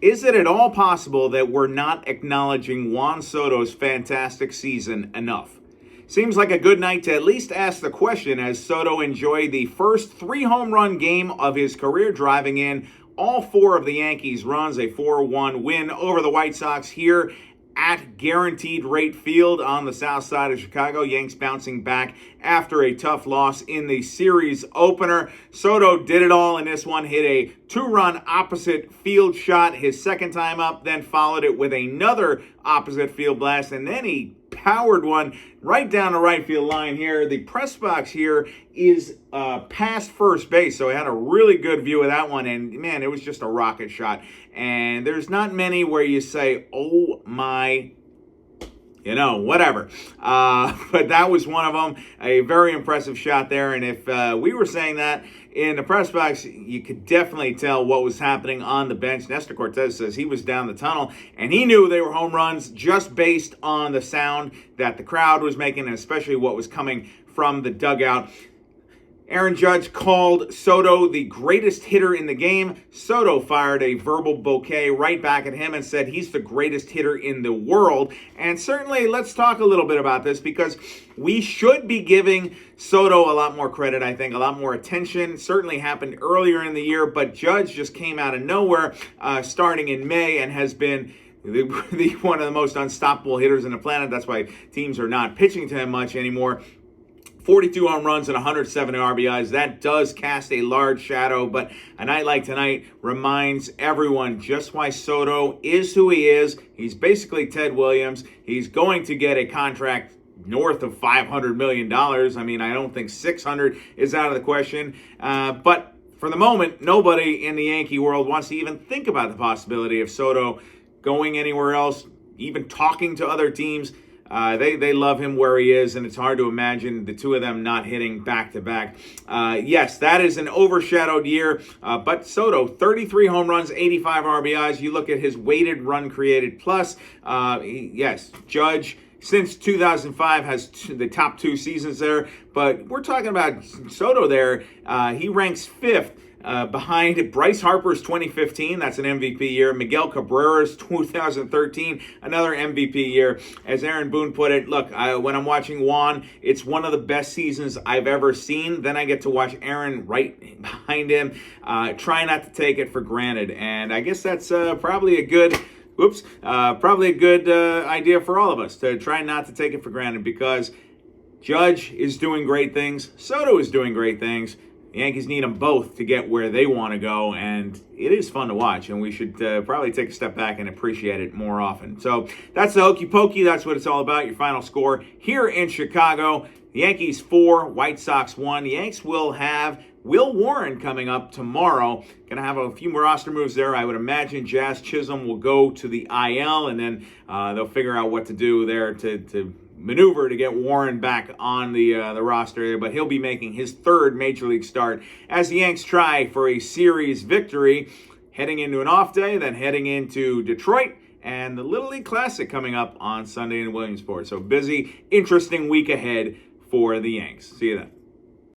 Is it at all possible that we're not acknowledging Juan Soto's fantastic season enough? Seems like a good night to at least ask the question as Soto enjoyed the first 3-home-run game of his career, driving in all 4 of the Yankees' runs, a 4-1 win over the White Sox here at Guaranteed Rate Field on the south side of Chicago. Yanks bouncing back after a tough loss in the series opener. Soto did it all in this one, hit a 2-run opposite field shot his second time up, then followed it with another opposite field blast, and then he powered one right down the right field line here. The press box here is past first base, so I had a really good view of that one, and man, it was just a rocket shot. And there's not many where you say, oh my, whatever. But that was one of them, a very impressive shot there. And if we were saying that in the press box, you could definitely tell what was happening on the bench. Nestor Cortez says he was down the tunnel, and he knew they were home runs just based on the sound that the crowd was making, and especially what was coming from the dugout. Aaron Judge called Soto the greatest hitter in the game. Soto fired a verbal bouquet right back at him and said he's the greatest hitter in the world. And certainly, let's talk a little bit about this, because we should be giving Soto a lot more credit, I think, a lot more attention. Certainly happened earlier in the year, but Judge just came out of nowhere starting in May and has been one of the most unstoppable hitters on the planet. That's why teams are not pitching to him much anymore. 42 home runs and 107 RBIs. That does cast a large shadow, but a night like tonight reminds everyone just why Soto is who he is. He's basically Ted Williams. He's going to get a contract north of $500 million. I mean, I don't think 600 is out of the question. But for the moment, nobody in the Yankee world wants to even think about the possibility of Soto going anywhere else, even talking to other teams. They love him where he is, and it's hard to imagine the two of them not hitting back-to-back. Yes, that is an overshadowed year, but Soto, 33 home runs, 85 RBIs. You look at his weighted run created plus. Yes, Judge, since 2005, has the top 2 seasons there, but we're talking about Soto there. He ranks 5th. Behind Bryce Harper's 2015, that's an MVP year. Miguel Cabrera's 2013, another MVP year. As Aaron Boone put it, look, when I'm watching Juan, it's one of the best seasons I've ever seen. Then I get to watch Aaron right behind him. Try not to take it for granted. And I guess that's probably a good idea for all of us, to try not to take it for granted, because Judge is doing great things. Soto is doing great things. The Yankees need them both to get where they want to go, and it is fun to watch, and we should probably take a step back and appreciate it more often. So that's the Hokey Pokey. That's what it's all about. Your final score here in Chicago: the Yankees 4, White Sox 1. The Yanks will have Will Warren coming up tomorrow. Going to have a few more roster moves there. I would imagine Jazz Chisholm will go to the IL, and then they'll figure out what to do there to maneuver to get Warren back on the roster, but he'll be making his 3rd Major League start as the Yanks try for a series victory, heading into an off day, then heading into Detroit, and the Little League Classic coming up on Sunday in Williamsport. So busy, interesting week ahead for the Yanks. See you then.